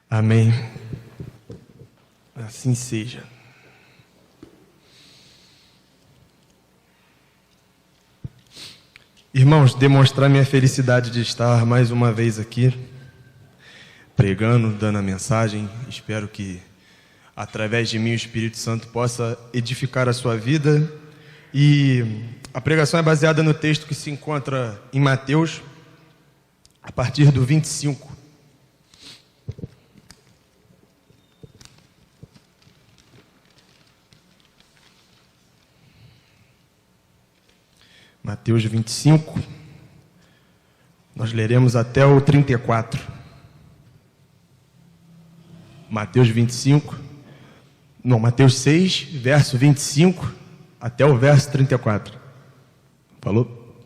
Amém. Assim seja. Irmãos, demonstrar minha felicidade de estar mais uma vez aqui, pregando, dando a mensagem. Espero que, através de mim, o Espírito Santo possa edificar a sua vida. E a pregação é baseada no texto que se encontra em Mateus, a partir do 25. Mateus 25, nós leremos até o 34. Mateus 6, verso 25, até o verso 34. Falou?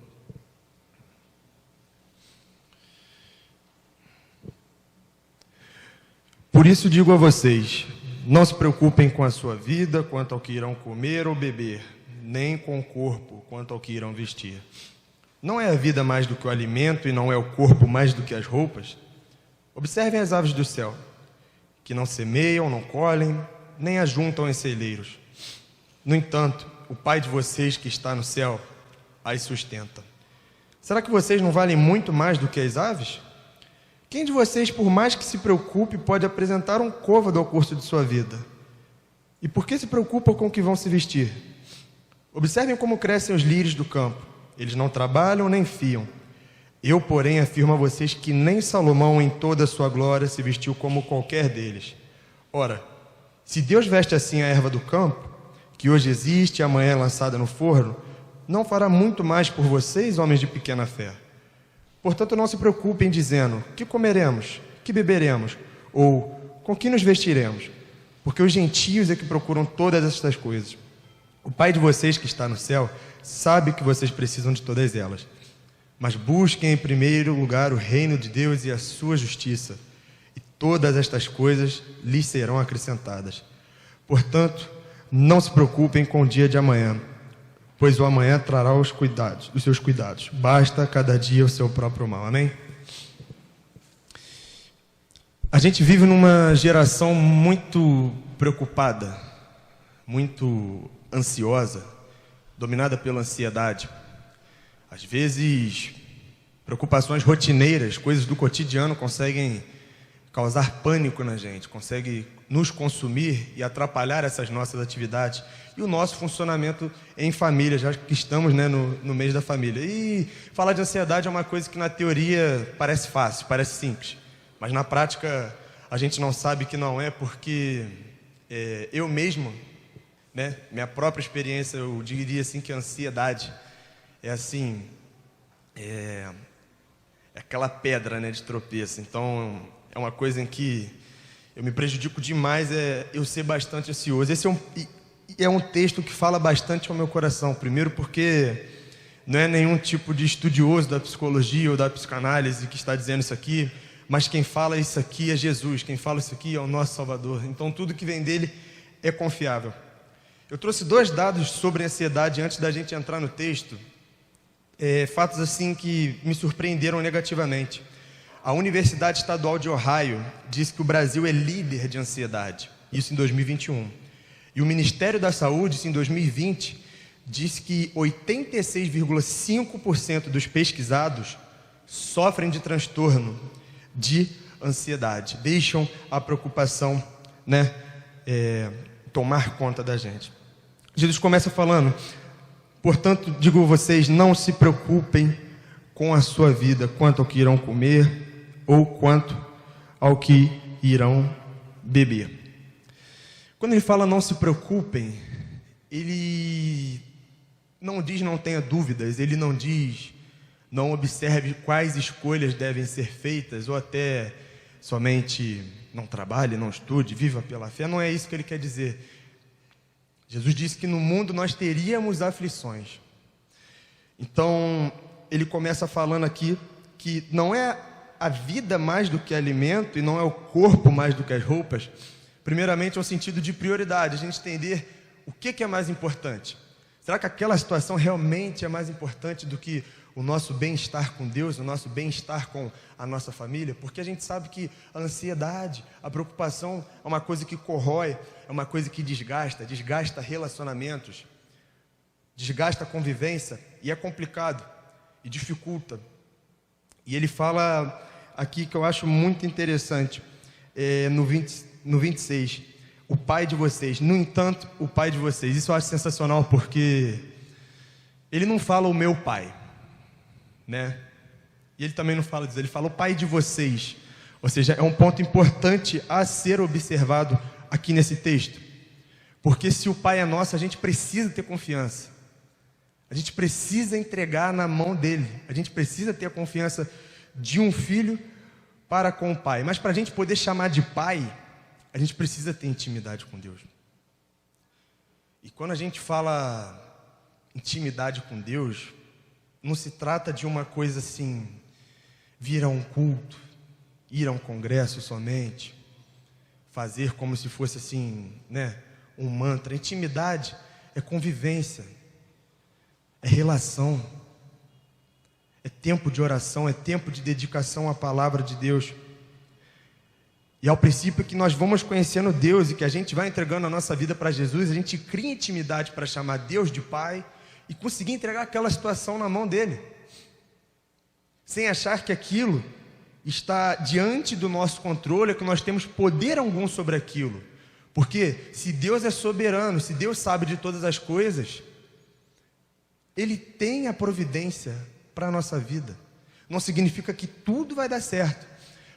Por isso digo a vocês, não se preocupem com a sua vida, quanto ao que irão comer ou beber, nem com o corpo, quanto ao que irão vestir. Não é a vida mais do que o alimento, e não é o corpo mais do que as roupas? Observem as aves do céu, que não semeiam, não colhem, nem ajuntam em celeiros. No entanto, o Pai de vocês que está no céu as sustenta. Será que vocês não valem muito mais do que as aves? Quem de vocês, por mais que se preocupe, pode apresentar um côvado ao curso de sua vida? E por que se preocupam com o que vão se vestir? Observem como crescem os lírios do campo. Eles não trabalham nem fiam. Eu, porém, afirmo a vocês que nem Salomão, em toda a sua glória, se vestiu como qualquer deles. Ora, se Deus veste assim a erva do campo, que hoje existe e amanhã é lançada no forno, não fará muito mais por vocês, homens de pequena fé? Portanto, não se preocupem dizendo, que comeremos, que beberemos, ou com que nos vestiremos? Porque os gentios é que procuram todas estas coisas. O Pai de vocês que está no céu sabe que vocês precisam de todas elas. Mas busquem em primeiro lugar o reino de Deus e a sua justiça, e todas estas coisas lhes serão acrescentadas. Portanto, não se preocupem com o dia de amanhã, pois o amanhã trará os seus cuidados. Basta cada dia o seu próprio mal. Amém? A gente vive numa geração muito preocupada, muito ansiosa, dominada pela ansiedade. Às vezes, preocupações rotineiras, coisas do cotidiano conseguem causar pânico na gente, conseguem nos consumir e atrapalhar essas nossas atividades e o nosso funcionamento em família, já que estamos, no mês da família. E falar de ansiedade é uma coisa que na teoria parece fácil, parece simples, mas na prática a gente não sabe que não é, porque eu mesmo, minha própria experiência, eu diria assim que a ansiedade é aquela pedra, de tropeço. Então é uma coisa em que eu me prejudico demais, eu ser bastante ansioso. Esse é um texto que fala bastante ao meu coração. Primeiro porque não é nenhum tipo de estudioso da psicologia ou da psicanálise que está dizendo isso aqui, mas quem fala isso aqui é Jesus, quem fala isso aqui é o nosso Salvador. Então tudo que vem dele é confiável. Eu trouxe 2 dados sobre ansiedade antes da gente entrar no texto, fatos assim que me surpreenderam negativamente. A Universidade Estadual de Ohio diz que o Brasil é líder de ansiedade, isso em 2021. E o Ministério da Saúde, isso em 2020, diz que 86,5% dos pesquisados sofrem de transtorno de ansiedade, deixam a preocupação, tomar conta da gente. Jesus começa falando, portanto, digo a vocês, não se preocupem com a sua vida, quanto ao que irão comer ou quanto ao que irão beber. Quando ele fala não se preocupem, ele não diz não tenha dúvidas, ele não diz não observe quais escolhas devem ser feitas, ou até somente não trabalhe, não estude, viva pela fé. Não é isso que ele quer dizer. Jesus disse que no mundo nós teríamos aflições. Então, ele começa falando aqui que não é a vida mais do que alimento e não é o corpo mais do que as roupas. Primeiramente, é um sentido de prioridade, a gente entender o que é mais importante. Será que aquela situação realmente é mais importante do que o nosso bem-estar com Deus, o nosso bem-estar com a nossa família, porque a gente sabe que a ansiedade, a preocupação é uma coisa que corrói, é uma coisa que desgasta relacionamentos, desgasta a convivência, e é complicado, e dificulta. E ele fala aqui que eu acho muito interessante, no 26, o pai de vocês, no entanto, o pai de vocês, isso eu acho sensacional, porque ele não fala o meu pai, né? E ele também não fala disso, ele fala o pai de vocês, ou seja, é um ponto importante a ser observado aqui nesse texto, porque se o pai é nosso, a gente precisa ter confiança, a gente precisa entregar na mão dele, a gente precisa ter a confiança de um filho para com o pai, mas para a gente poder chamar de pai, a gente precisa ter intimidade com Deus. E quando a gente fala intimidade com Deus, não se trata de uma coisa assim, vir a um culto, ir a um congresso somente, fazer como se fosse assim, né, um mantra. Intimidade é convivência, é relação, é tempo de oração, é tempo de dedicação à palavra de Deus. E ao princípio que nós vamos conhecendo Deus e que a gente vai entregando a nossa vida para Jesus, a gente cria intimidade para chamar Deus de Pai e conseguir entregar aquela situação na mão dele, sem achar que aquilo está diante do nosso controle, que nós temos poder algum sobre aquilo. Porque se Deus é soberano, se Deus sabe de todas as coisas, Ele tem a providência para a nossa vida. Não significa que tudo vai dar certo,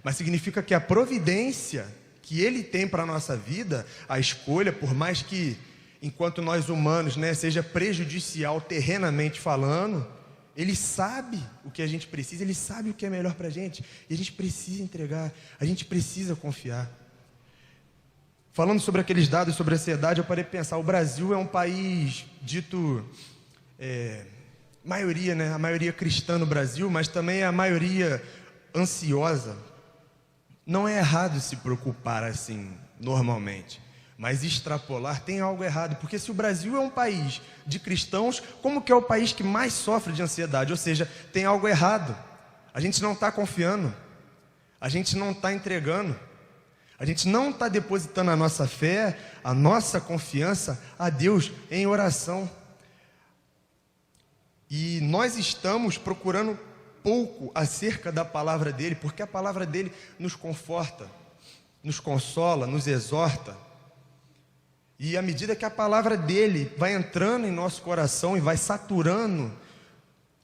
mas significa que a providência que Ele tem para a nossa vida, a escolha, por mais que, enquanto nós humanos, né, seja prejudicial terrenamente falando, Ele sabe o que a gente precisa, Ele sabe o que é melhor para a gente, e a gente precisa entregar, a gente precisa confiar. Falando sobre aqueles dados sobre a ansiedade, eu parei de pensar, o Brasil é um país dito, maioria, né, a maioria cristã no Brasil, mas também a maioria ansiosa. Não é errado se preocupar assim, normalmente, mas extrapolar tem algo errado, porque se o Brasil é um país de cristãos, como que é o país que mais sofre de ansiedade? Ou seja, tem algo errado, a gente não está confiando, a gente não está entregando, a gente não está depositando a nossa fé, a nossa confiança a Deus em oração, e nós estamos procurando pouco acerca da palavra dele, porque a palavra dele nos conforta, nos consola, nos exorta. E à medida que a palavra dele vai entrando em nosso coração e vai saturando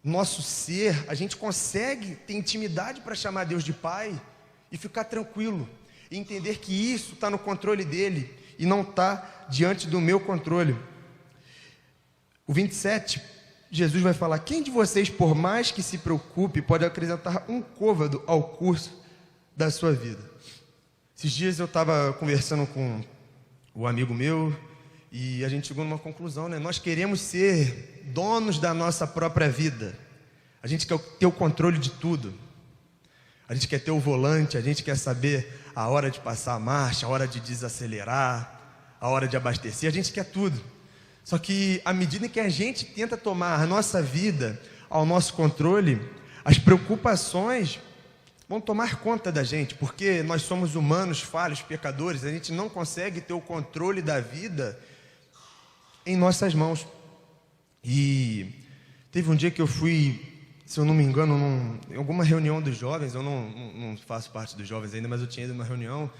nosso ser, a gente consegue ter intimidade para chamar Deus de Pai e ficar tranquilo, e entender que isso está no controle dele e não está diante do meu controle. O 27, Jesus vai falar: quem de vocês, por mais que se preocupe, pode acrescentar um côvado ao curso da sua vida? Esses dias eu estava conversando com um amigo meu e a gente chegou numa conclusão, né? Nós queremos ser donos da nossa própria vida, a gente quer ter o controle de tudo, a gente quer ter o volante, a gente quer saber a hora de passar a marcha, a hora de desacelerar, a hora de abastecer, a gente quer tudo. Só que à medida que a gente tenta tomar a nossa vida ao nosso controle, as preocupações vão tomar conta da gente, porque nós somos humanos, falhos, pecadores, a gente não consegue ter o controle da vida em nossas mãos. E teve um dia que eu fui, se eu não me engano, em alguma reunião dos jovens, eu não faço parte dos jovens ainda, mas eu tinha ido numa reunião,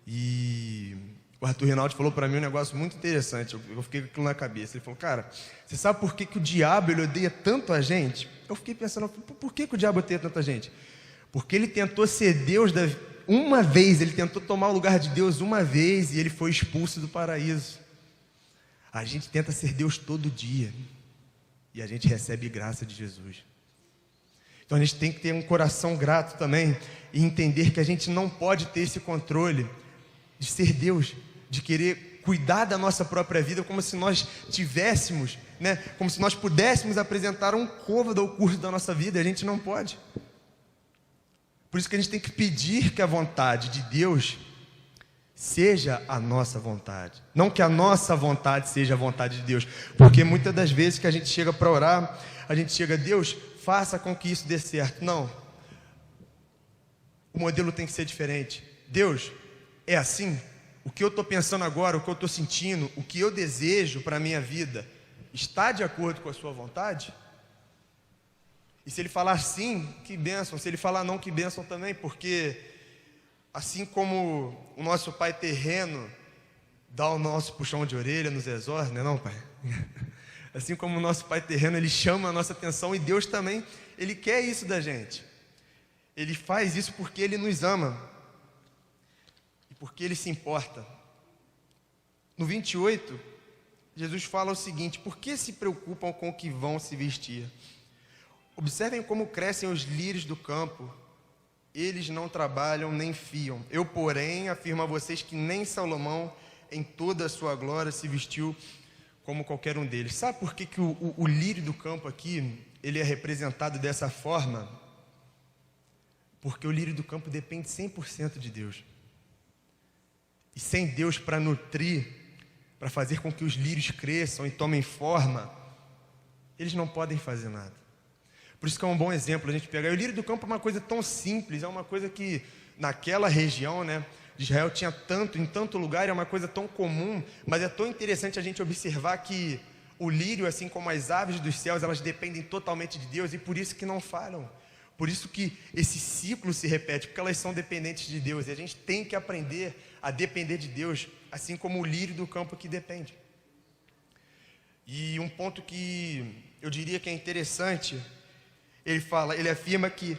e o Arthur Reinaldi falou para mim um negócio muito interessante, eu fiquei com aquilo na cabeça. Ele falou: cara, você sabe por que o diabo ele odeia tanto a gente? Eu fiquei pensando, por que o diabo odeia tanto a gente? Porque ele tentou ser Deus uma vez, ele tentou tomar o lugar de Deus uma vez, e ele foi expulso do paraíso. A gente tenta ser Deus todo dia, e a gente recebe graça de Jesus. Então a gente tem que ter um coração grato também, e entender que a gente não pode ter esse controle de ser Deus, de querer cuidar da nossa própria vida como se nós tivéssemos, né, como se nós pudéssemos apresentar um côvado ao curso da nossa vida, e a gente não pode. Por isso que a gente tem que pedir que a vontade de Deus seja a nossa vontade, não que a nossa vontade seja a vontade de Deus, porque muitas das vezes que a gente chega para orar, a gente chega: Deus, faça com que isso dê certo. Não. O modelo tem que ser diferente. Deus, é assim? O que eu estou pensando agora, o que eu estou sentindo, o que eu desejo para a minha vida, está de acordo com a sua vontade? E se ele falar sim, que bênção. Se ele falar não, que bênção também. Porque assim como o nosso pai terreno dá o nosso puxão de orelha, nos exorta, não é não, pai? Assim como o nosso pai terreno, ele chama a nossa atenção, e Deus também, ele quer isso da gente. Ele faz isso porque ele nos ama e porque ele se importa. No 28, Jesus fala o seguinte: por que se preocupam com o que vão se vestir? Observem como crescem os lírios do campo. Eles não trabalham nem fiam. Eu, porém, afirmo a vocês que nem Salomão, em toda a sua glória, se vestiu como qualquer um deles. Sabe por que o lírio do campo aqui, ele é representado dessa forma? Porque o lírio do campo depende 100% de Deus. E sem Deus para nutrir, para fazer com que os lírios cresçam e tomem forma, eles não podem fazer nada. Por isso que é um bom exemplo a gente pegar. E o lírio do campo é uma coisa tão simples, é uma coisa que naquela região, né, de Israel tinha tanto, em tanto lugar, é uma coisa tão comum, mas é tão interessante a gente observar que o lírio, assim como as aves dos céus, elas dependem totalmente de Deus, e por isso que não falham. Por isso que esse ciclo se repete, porque elas são dependentes de Deus, e a gente tem que aprender a depender de Deus, assim como o lírio do campo que depende. E um ponto que eu diria que é interessante, ele afirma que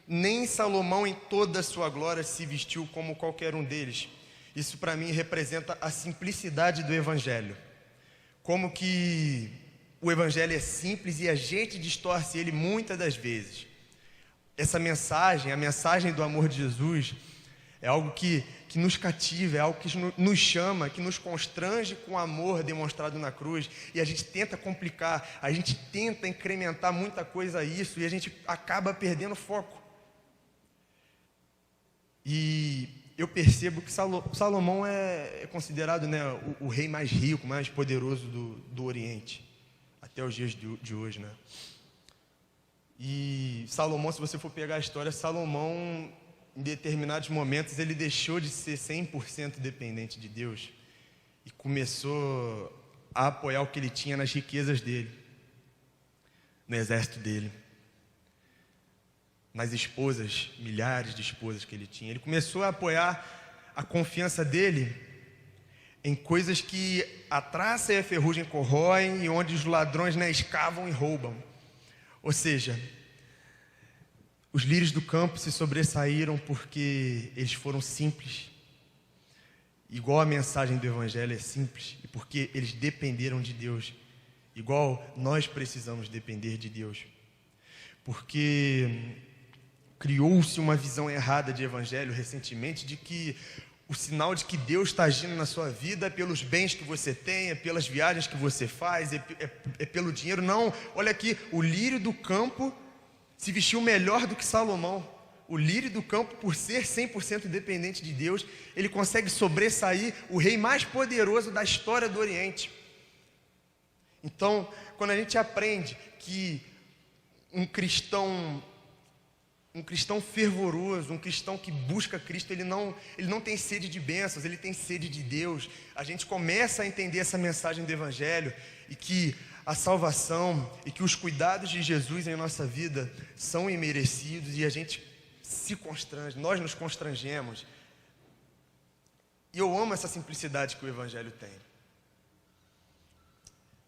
nem Salomão em toda a sua glória se vestiu como qualquer um deles. Isso para mim representa a simplicidade do Evangelho. Como que o Evangelho é simples e a gente distorce ele muitas das vezes. Essa mensagem, a mensagem do amor de Jesus, é algo que nos cativa, é algo que nos chama, que nos constrange com o amor demonstrado na cruz, e a gente tenta complicar, a gente tenta incrementar muita coisa a isso, e a gente acaba perdendo foco. E eu percebo que Salomão é considerado, né, o rei mais rico, mais poderoso do Oriente, até os dias de hoje, né? E Salomão, se você for pegar a história, Salomão, em determinados momentos, ele deixou de ser 100% dependente de Deus e começou a apoiar o que ele tinha nas riquezas dele, no exército dele, nas esposas, milhares de esposas que ele tinha. Ele começou a apoiar a confiança dele em coisas que a traça e a ferrugem corroem e onde os ladrões, né, escavam e roubam. Ou seja, os lírios do campo se sobressaíram porque eles foram simples, igual a mensagem do Evangelho é simples, e porque eles dependeram de Deus, igual nós precisamos depender de Deus. Porque criou-se uma visão errada de Evangelho recentemente, de que o sinal de que Deus está agindo na sua vida é pelos bens que você tem, é pelas viagens que você faz, é pelo dinheiro. Não, olha aqui, o lírio do campo se vestiu melhor do que Salomão. O lírio do campo, por ser 100% dependente de Deus, ele consegue sobressair o rei mais poderoso da história do Oriente. Então, quando a gente aprende que um cristão fervoroso, um cristão que busca Cristo, ele não tem sede de bênçãos, ele tem sede de Deus. A gente começa a entender essa mensagem do Evangelho, e que a salvação e que os cuidados de Jesus em nossa vida são imerecidos, e a gente se constrange, nós nos constrangemos. E eu amo essa simplicidade que o Evangelho tem.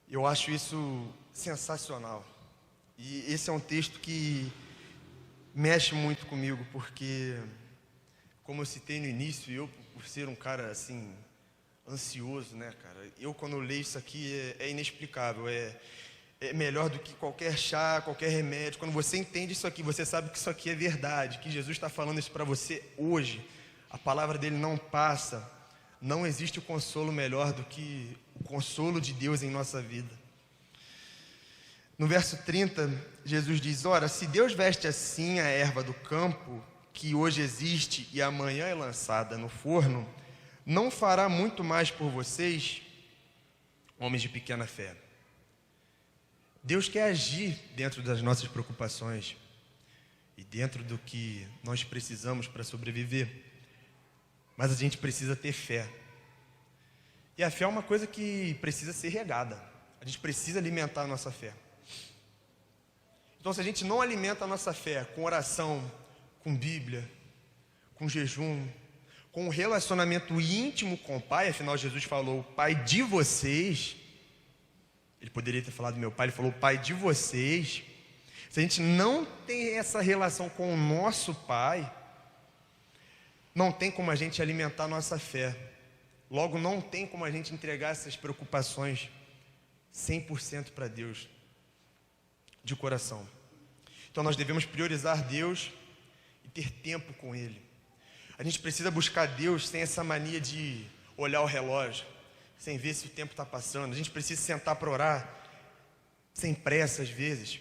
Eu acho isso sensacional. E esse é um texto que mexe muito comigo, porque, como eu citei no início, eu, por ser um cara assim, ansioso, né, cara, eu quando eu leio isso aqui é inexplicável, é melhor do que qualquer chá, qualquer remédio. Quando você entende isso aqui, você sabe que isso aqui é verdade, que Jesus está falando isso para você hoje, a palavra dele não passa, não existe o consolo melhor do que o consolo de Deus em nossa vida. No verso 30, Jesus diz: ora, se Deus veste assim a erva do campo, que hoje existe e amanhã é lançada no forno, não fará muito mais por vocês, homens de pequena fé? Deus quer agir dentro das nossas preocupações e dentro do que nós precisamos para sobreviver. Mas a gente precisa ter fé. E a fé é uma coisa que precisa ser regada. A gente precisa alimentar a nossa fé. Então, se a gente não alimenta a nossa fé com oração, com Bíblia, com jejum, com um relacionamento íntimo com o Pai, afinal Jesus falou, o Pai de vocês, ele poderia ter falado meu Pai, ele falou o Pai de vocês. Se a gente não tem essa relação com o nosso Pai, não tem como a gente alimentar a nossa fé. Logo, não tem como a gente entregar essas preocupações 100% para Deus, de coração. Então nós devemos priorizar Deus e ter tempo com Ele. A gente precisa buscar Deus sem essa mania de olhar o relógio, sem ver se o tempo está passando. A gente precisa sentar para orar, sem pressa às vezes.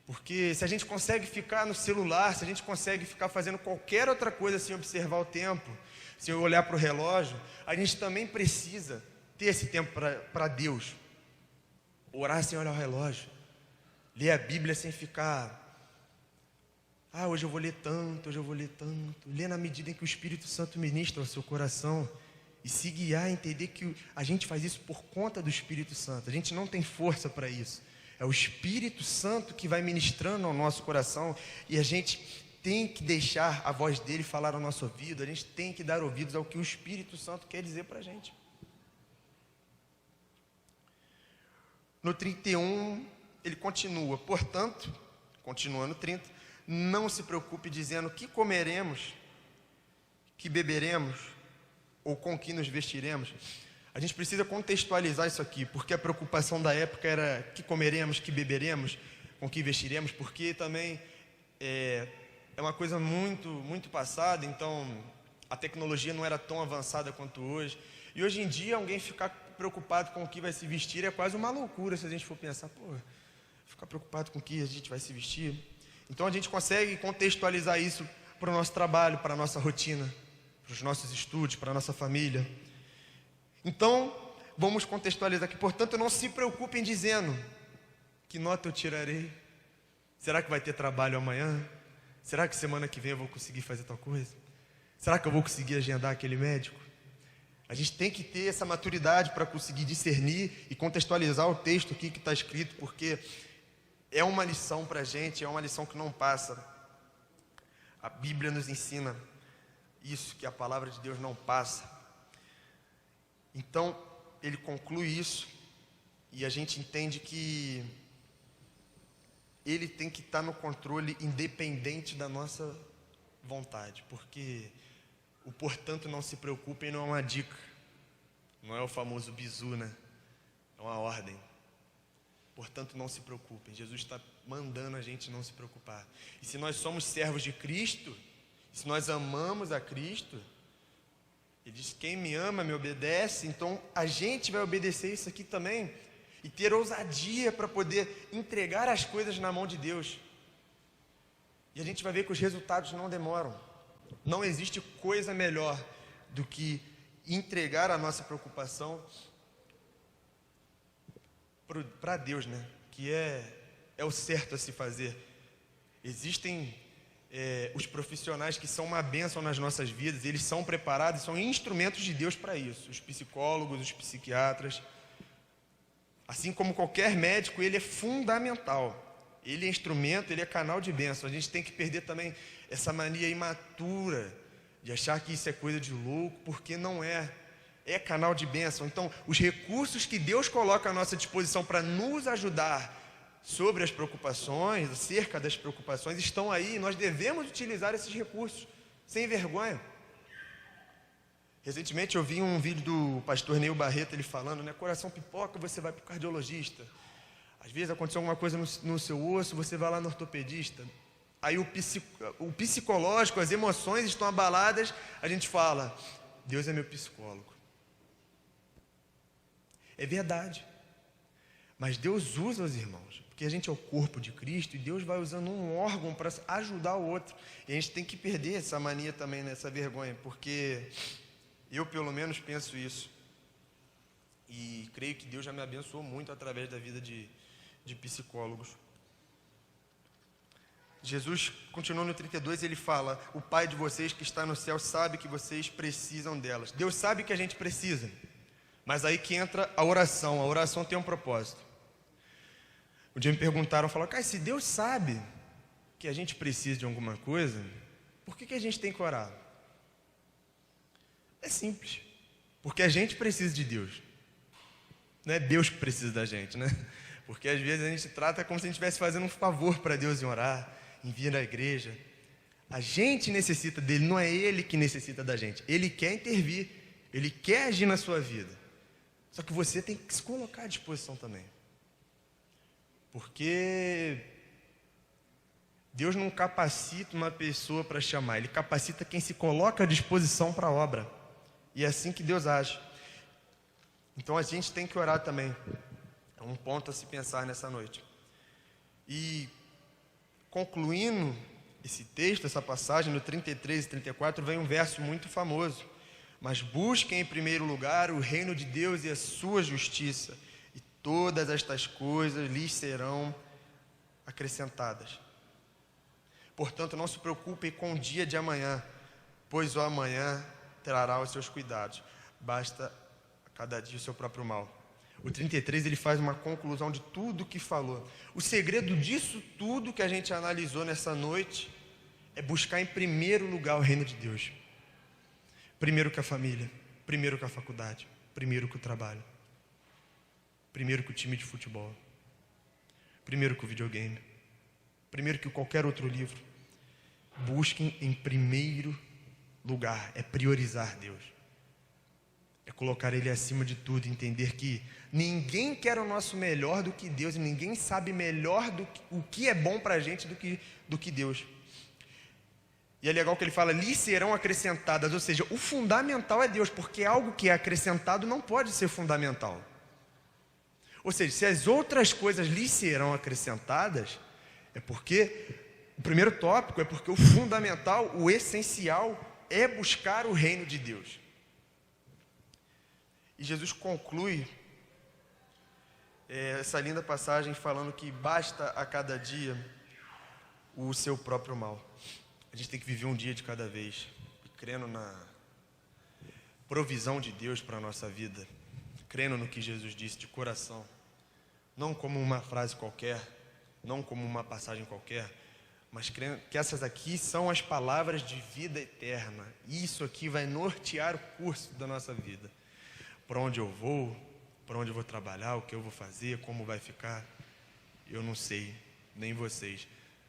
Porque se a gente consegue ficar no celular, se a gente consegue ficar fazendo qualquer outra coisa sem observar o tempo, sem olhar para o relógio, a gente também precisa ter esse tempo para Deus. Orar sem olhar o relógio. Ler a Bíblia sem ficar... hoje eu vou ler tanto, hoje eu vou ler tanto. Ler na medida em que o Espírito Santo ministra ao seu coração. E se guiar, entender que a gente faz isso por conta do Espírito Santo. A gente não tem força para isso. É o Espírito Santo que vai ministrando ao nosso coração. E a gente tem que deixar a voz dele falar ao nosso ouvido. A gente tem que dar ouvidos ao que o Espírito Santo quer dizer para a gente. No 31, ele continua. Portanto, continua no 30, não se preocupe dizendo que comeremos, que beberemos, ou com que nos vestiremos. A gente precisa contextualizar isso aqui, porque a preocupação da época era que comeremos, que beberemos, com que vestiremos, porque também é uma coisa muito, muito passada, então a tecnologia não era tão avançada quanto hoje. E hoje em dia, alguém ficar preocupado com o que vai se vestir é quase uma loucura, se a gente for pensar, ficar preocupado com o que a gente vai se vestir. Então a gente consegue contextualizar isso para o nosso trabalho, para a nossa rotina, para os nossos estudos, para a nossa família. Então, vamos contextualizar aqui. Portanto, não se preocupem dizendo, que nota eu tirarei? Será que vai ter trabalho amanhã? Será que semana que vem eu vou conseguir fazer tal coisa? Será que eu vou conseguir agendar aquele médico? A gente tem que ter essa maturidade para conseguir discernir e contextualizar o texto aqui que está escrito, porque é uma lição para a gente, é uma lição que não passa. A Bíblia nos ensina isso, que a palavra de Deus não passa. Então, ele conclui isso, e a gente entende que ele tem que estar no controle independente da nossa vontade, porque o portanto não se preocupem não é uma dica, não é o famoso bizu, né? É uma ordem. Portanto, não se preocupem. Jesus está mandando a gente não se preocupar. E se nós somos servos de Cristo, se nós amamos a Cristo, ele diz, quem me ama me obedece, então a gente vai obedecer isso aqui também, e ter ousadia para poder entregar as coisas na mão de Deus. E a gente vai ver que os resultados não demoram. Não existe coisa melhor do que entregar a nossa preocupação para Deus, né? Que é o certo a se fazer. Existem os profissionais que são uma bênção nas nossas vidas, eles são preparados, são instrumentos de Deus para isso. Os psicólogos, os psiquiatras, assim como qualquer médico, ele é fundamental. Ele é instrumento, ele é canal de bênção. A gente tem que perder também essa mania imatura de achar que isso é coisa de louco, porque não é. É canal de bênção. Então, os recursos que Deus coloca à nossa disposição para nos ajudar sobre as preocupações, acerca das preocupações, estão aí. Nós devemos utilizar esses recursos, sem vergonha. Recentemente eu vi um vídeo do pastor Neil Barreto, ele falando, né? Coração pipoca, você vai para o cardiologista. Às vezes aconteceu alguma coisa no seu osso, você vai lá no ortopedista. Aí o psicológico, as emoções estão abaladas, a gente fala, Deus é meu psicólogo. É verdade. Mas Deus usa os irmãos, porque a gente é o corpo de Cristo e Deus vai usando um órgão para ajudar o outro. E a gente tem que perder essa mania também, né, essa vergonha, porque eu pelo menos penso isso. E creio que Deus já me abençoou muito através da vida de de psicólogos. Jesus, continuando no 32, ele fala: o Pai de vocês que está no céu sabe que vocês precisam delas. Deus sabe que a gente precisa, mas aí que entra a oração. A oração tem um propósito. Um dia me perguntaram, falaram: cara, se Deus sabe que a gente precisa de alguma coisa, por que a gente tem que orar? É simples, porque a gente precisa de Deus. Não é Deus que precisa da gente, né? Porque às vezes a gente trata como se a gente estivesse fazendo um favor para Deus em orar, em vir na igreja. A gente necessita dele, não é ele que necessita da gente. Ele quer intervir, ele quer agir na sua vida. Só que você tem que se colocar à disposição também. Porque Deus não capacita uma pessoa para chamar, ele capacita quem se coloca à disposição para a obra. E é assim que Deus age. Então a gente tem que orar também. É um ponto a se pensar nessa noite. E concluindo esse texto, essa passagem, no 33 e 34, vem um verso muito famoso. Mas busquem em primeiro lugar o reino de Deus e a sua justiça, e todas estas coisas lhes serão acrescentadas. Portanto, não se preocupem com o dia de amanhã, pois o amanhã trará os seus cuidados. Basta a cada dia o seu próprio mal. O 33 ele faz uma conclusão de tudo o que falou. O segredo disso tudo que a gente analisou nessa noite é buscar em primeiro lugar o reino de Deus. Primeiro que a família, primeiro que a faculdade, primeiro que o trabalho, primeiro que o time de futebol, primeiro que o videogame, primeiro que qualquer outro livro. Busquem em primeiro lugar, é priorizar Deus. É colocar Ele acima de tudo, entender que ninguém quer o nosso melhor do que Deus, e ninguém sabe melhor o que é bom para a gente do que Deus. E é legal que ele fala, lhes serão acrescentadas, ou seja, o fundamental é Deus, porque algo que é acrescentado não pode ser fundamental. Ou seja, se as outras coisas lhes serão acrescentadas, é porque, o primeiro tópico é porque o fundamental, o essencial, é buscar o reino de Deus. E Jesus conclui essa linda passagem falando que basta a cada dia o seu próprio mal. A gente tem que viver um dia de cada vez, crendo na provisão de Deus para a nossa vida, crendo no que Jesus disse de coração, não como uma frase qualquer, não como uma passagem qualquer, mas crendo que essas aqui são as palavras de vida eterna. Isso aqui vai nortear o curso da nossa vida. Para onde eu vou, para onde eu vou trabalhar, o que eu vou fazer, como vai ficar, eu não sei, nem vocês,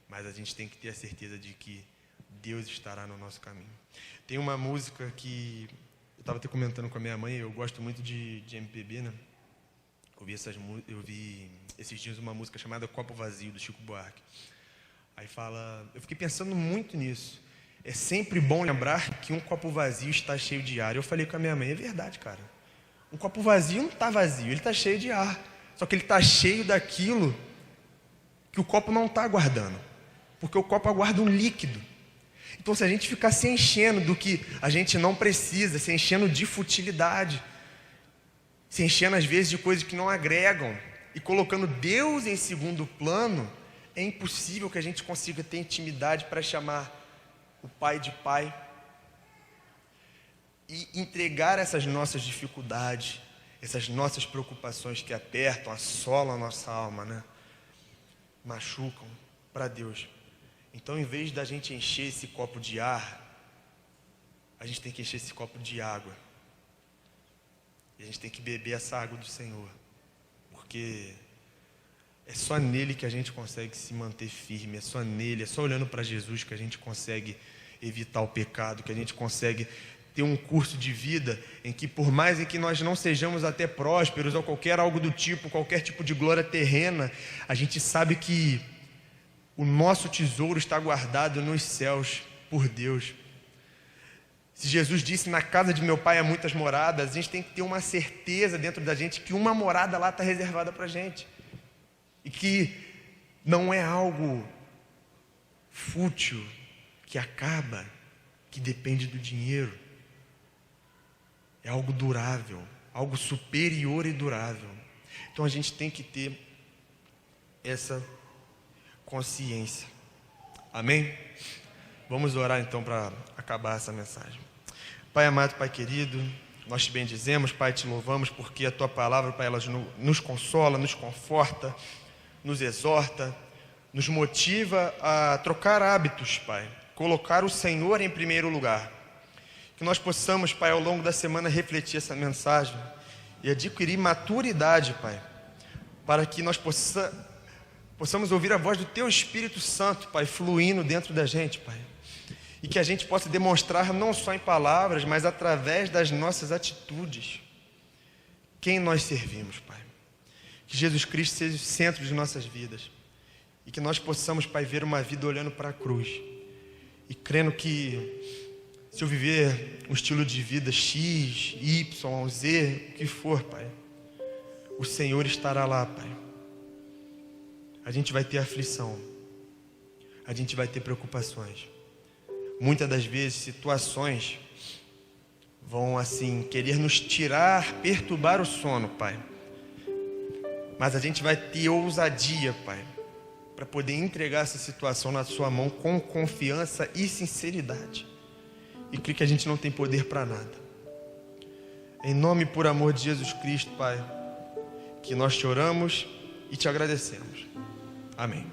mas a gente tem que ter a certeza de que Deus estará no nosso caminho. Tem uma música que eu estava até comentando com a minha mãe, eu gosto muito de MPB, né? Eu vi esses dias uma música chamada Copo Vazio, do Chico Buarque. Aí fala, eu fiquei pensando muito nisso. É sempre bom lembrar que um copo vazio está cheio de ar. Eu falei com a minha mãe, é verdade, cara. Um copo vazio não está vazio, ele está cheio de ar. Só que ele está cheio daquilo que o copo não está aguardando. Porque o copo aguarda um líquido. Então, se a gente ficar se enchendo do que a gente não precisa, se enchendo de futilidade, se enchendo às vezes de coisas que não agregam, e colocando Deus em segundo plano, é impossível que a gente consiga ter intimidade para chamar o Pai de Pai e entregar essas nossas dificuldades, essas nossas preocupações que apertam, assolam a nossa alma, né? Machucam, para Deus. Então, em vez da gente encher esse copo de ar, a gente tem que encher esse copo de água. E a gente tem que beber essa água do Senhor. Porque é só nele que a gente consegue se manter firme. É só nele, é só olhando para Jesus que a gente consegue evitar o pecado, que a gente consegue ter um curso de vida em que, por mais em que nós não sejamos até prósperos ou qualquer algo do tipo, qualquer tipo de glória terrena, a gente sabe que o nosso tesouro está guardado nos céus por Deus. Se Jesus disse, na casa de meu pai há muitas moradas, a gente tem que ter uma certeza dentro da gente que uma morada lá está reservada para a gente. E que não é algo fútil, que acaba, que depende do dinheiro. É algo durável, algo superior e durável. Então a gente tem que ter essa consciência. Amém? Vamos orar então para acabar essa mensagem. Pai amado, Pai querido, nós te bendizemos, Pai, te louvamos porque a Tua palavra, Pai, ela nos consola, nos conforta, nos exorta, nos motiva a trocar hábitos, Pai, colocar o Senhor em primeiro lugar. Que nós possamos, Pai, ao longo da semana refletir essa mensagem e adquirir maturidade, Pai, para que nós possamos ouvir a voz do Teu Espírito Santo, Pai, fluindo dentro da gente, Pai. E que a gente possa demonstrar não só em palavras, mas através das nossas atitudes, quem nós servimos, Pai. Que Jesus Cristo seja o centro de nossas vidas. E que nós possamos, Pai, ver uma vida olhando para a cruz. E crendo que se eu viver um estilo de vida X, Y, Z, o que for, Pai, o Senhor estará lá, Pai. A gente vai ter aflição. A gente vai ter preocupações. Muitas das vezes situações vão assim querer nos tirar, perturbar o sono, Pai. Mas a gente vai ter ousadia, Pai, para poder entregar essa situação na Sua mão com confiança e sinceridade. E creio que a gente não tem poder para nada. Em nome e por amor de Jesus Cristo, Pai, que nós te oramos e te agradecemos. Amém.